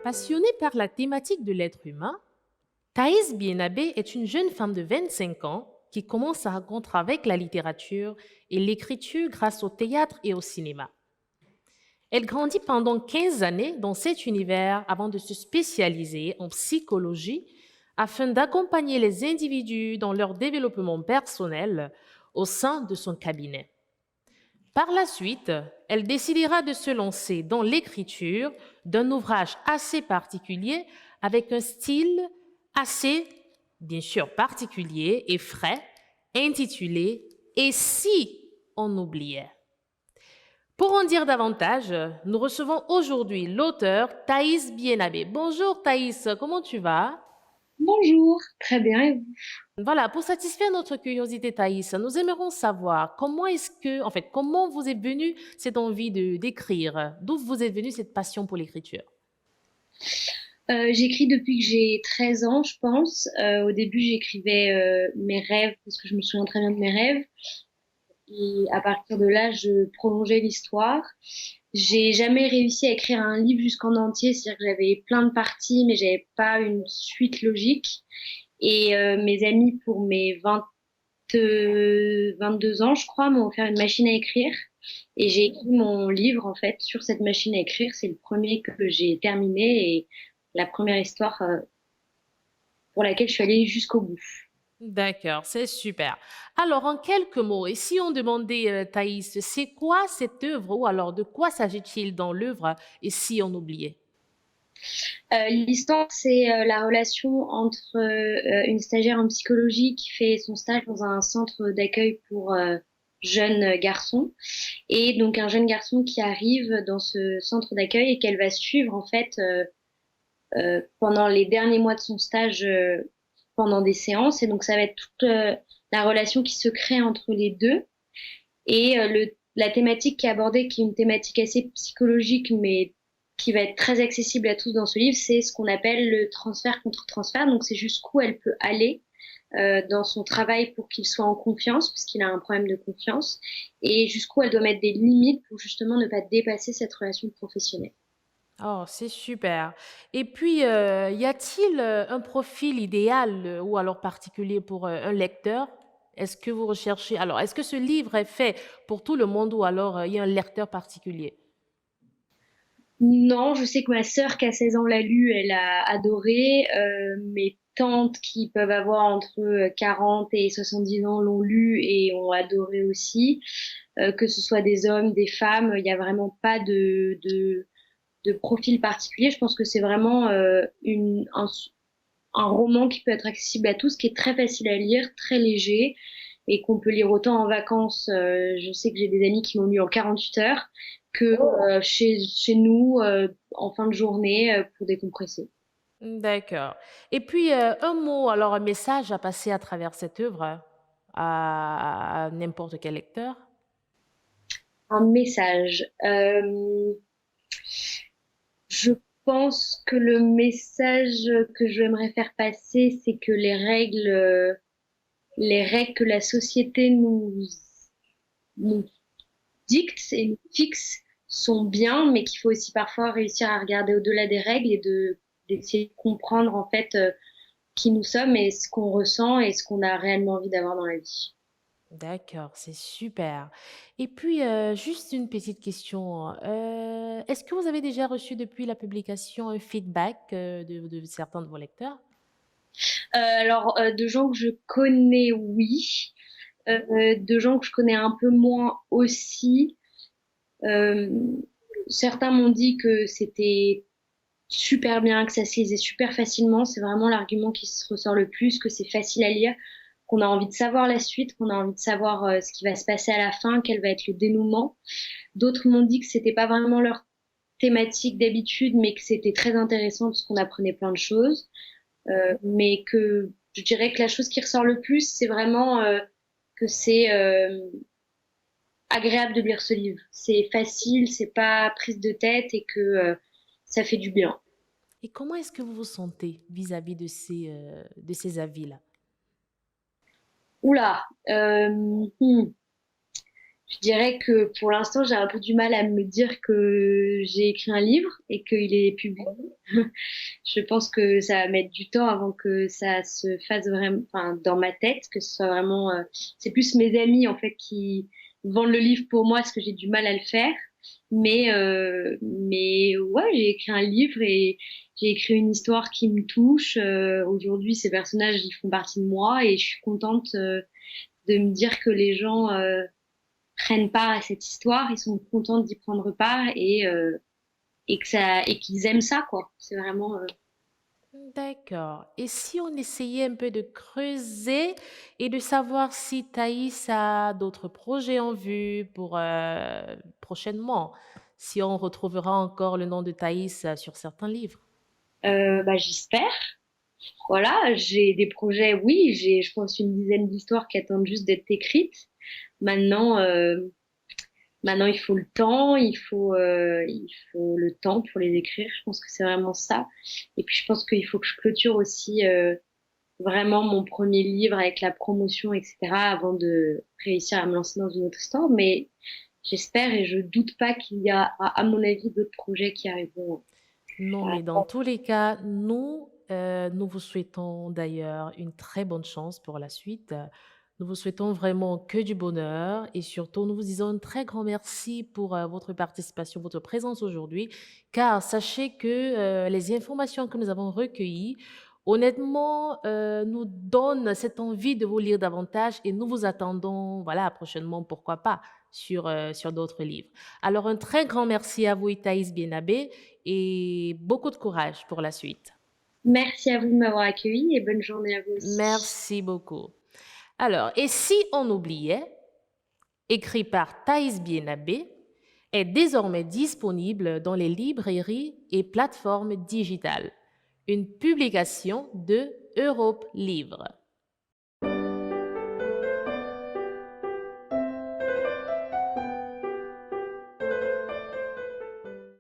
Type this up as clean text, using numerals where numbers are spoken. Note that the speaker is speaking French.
Passionnée par la thématique de l'être humain, Thaïs Bienabé est une jeune femme de 25 ans qui commence sa rencontre avec la littérature et l'écriture grâce au théâtre et au cinéma. Elle grandit pendant 15 années dans cet univers avant de se spécialiser en psychologie afin d'accompagner les individus dans leur développement personnel au sein de son cabinet. Par la suite, elle décidera de se lancer dans l'écriture d'un ouvrage assez particulier avec un style assez, bien sûr, particulier et frais, intitulé Et si on oubliait? Pour en dire davantage, nous recevons aujourd'hui l'auteur Thaïs Bienabé. Bonjour Thaïs, comment tu vas? Bonjour, très bien. Et vous? Voilà, pour satisfaire notre curiosité, Thaïs, nous aimerions savoir comment vous est venue cette envie de d'écrire, d'où vous est venue cette passion pour l'écriture. J'écris depuis que j'ai 13 ans, je pense. Au début, j'écrivais mes rêves parce que je me souviens très bien de mes rêves. Et à partir de là, je prolongeais l'histoire. J'ai jamais réussi à écrire un livre jusqu'en entier, c'est-à-dire que j'avais plein de parties, mais j'avais pas une suite logique. Et mes amis, pour mes 22 ans, je crois, m'ont offert une machine à écrire. Et j'ai écrit mon livre, en fait, sur cette machine à écrire. C'est le premier que j'ai terminé et la première histoire pour laquelle je suis allée jusqu'au bout. D'accord, c'est super. Alors, en quelques mots, et si on demandait, Thaïs, c'est quoi cette œuvre ou alors de quoi s'agit-il dans l'œuvre Et si on oubliait? L'histoire, c'est la relation entre une stagiaire en psychologie qui fait son stage dans un centre d'accueil pour jeunes garçons et donc un jeune garçon qui arrive dans ce centre d'accueil et qu'elle va suivre en fait pendant les derniers mois de son stage pendant des séances. Et donc, ça va être toute la relation qui se crée entre les deux. Et la thématique qui est abordée, qui est une thématique assez psychologique, mais qui va être très accessible à tous dans ce livre, c'est ce qu'on appelle le transfert contre transfert. Donc, c'est jusqu'où elle peut aller dans son travail pour qu'il soit en confiance, puisqu'il a un problème de confiance, et jusqu'où elle doit mettre des limites pour justement ne pas dépasser cette relation professionnelle. Oh, c'est super. Et puis, y a-t-il un profil idéal ou alors particulier pour un lecteur? Est-ce que vous recherchez... Alors, est-ce que ce livre est fait pour tout le monde ou alors il y a un lecteur particulier? Non, je sais que ma sœur qui a 16 ans l'a lu, elle a adoré. Mes tantes qui peuvent avoir entre 40 et 70 ans l'ont lu et ont adoré aussi. Que ce soit des hommes, des femmes, il n'y a vraiment pas de profil particulier. Je pense que c'est vraiment un roman qui peut être accessible à tous, qui est très facile à lire, très léger et qu'on peut lire autant en vacances. Je sais que j'ai des amis qui l'ont lu en 48 heures que chez nous en fin de journée pour décompresser. D'accord. Et puis, un mot, alors un message à passer à travers cette œuvre à n'importe quel lecteur? Un message. Je pense que le message que je aimerais faire passer, c'est que les règles que la société nous dicte et nous fixe sont bien, mais qu'il faut aussi parfois réussir à regarder au-delà des règles et d'essayer de comprendre en fait qui nous sommes et ce qu'on ressent et ce qu'on a réellement envie d'avoir dans la vie. D'accord, c'est super. Et puis, juste une petite question. Est-ce que vous avez déjà reçu depuis la publication un feedback de certains de vos lecteurs? Alors, de gens que je connais, oui. De gens que je connais un peu moins aussi. Euh, Certains m'ont dit que c'était super bien, que ça se lisait super facilement. C'est vraiment l'argument qui se ressort le plus, que c'est facile à lire, qu'on a envie de savoir la suite, qu'on a envie de savoir ce qui va se passer à la fin, quel va être le dénouement. D'autres m'ont dit que c'était pas vraiment leur thématique d'habitude, mais que c'était très intéressant parce qu'on apprenait plein de choses. Mais que je dirais que la chose qui ressort le plus, c'est vraiment que c'est agréable de lire ce livre. C'est facile, c'est pas prise de tête et que ça fait du bien. Et comment est-ce que vous vous sentez vis-à-vis de ces avis-là? Oula, Je dirais que pour l'instant, j'ai un peu du mal à me dire que j'ai écrit un livre et qu'il est publié. Je pense que ça va mettre du temps avant que ça se fasse vraiment, enfin, dans ma tête, que ce soit vraiment. C'est plus mes amis en fait qui vendent le livre pour moi, parce que j'ai du mal à le faire. Mais ouais, j'ai écrit un livre et j'ai écrit une histoire qui me touche. Aujourd'hui, ces personnages, ils font partie de moi et je suis contente de me dire que les gens prennent part à cette histoire, ils sont contents d'y prendre part et que ça et qu'ils aiment ça quoi. C'est vraiment D'accord. Et si on essayait un peu de creuser et de savoir si Thaïs a d'autres projets en vue pour prochainement, si on retrouvera encore le nom de Thaïs sur certains livres. bah, j'espère. Voilà, j'ai des projets, oui, j'ai je pense une dizaine d'histoires qui attendent juste d'être écrites. Maintenant, maintenant il faut le temps, il faut le temps pour les écrire. Je pense que c'est vraiment ça. Et puis je pense qu'il faut que je clôture aussi vraiment mon premier livre avec la promotion, etc. avant de réussir à me lancer dans une autre histoire. Mais j'espère et je doute pas qu'il y a, à mon avis, d'autres projets qui arriveront. Non, mais dans tous les cas, nous vous souhaitons d'ailleurs une très bonne chance pour la suite. Nous vous souhaitons vraiment que du bonheur et surtout, nous vous disons un très grand merci pour votre participation, votre présence aujourd'hui, car sachez que les informations que nous avons recueillies, honnêtement, nous donnent cette envie de vous lire davantage et nous vous attendons, voilà, prochainement, pourquoi pas, sur d'autres livres. Alors, un très grand merci à vous, Itaïs Bienabé, et beaucoup de courage pour la suite. Merci à vous de m'avoir accueilli et bonne journée à vous aussi. Merci beaucoup. Alors, et si on oubliait, écrit par Thaïs Bienabé, est désormais disponible dans les librairies et plateformes digitales. Une publication de Europe Livre.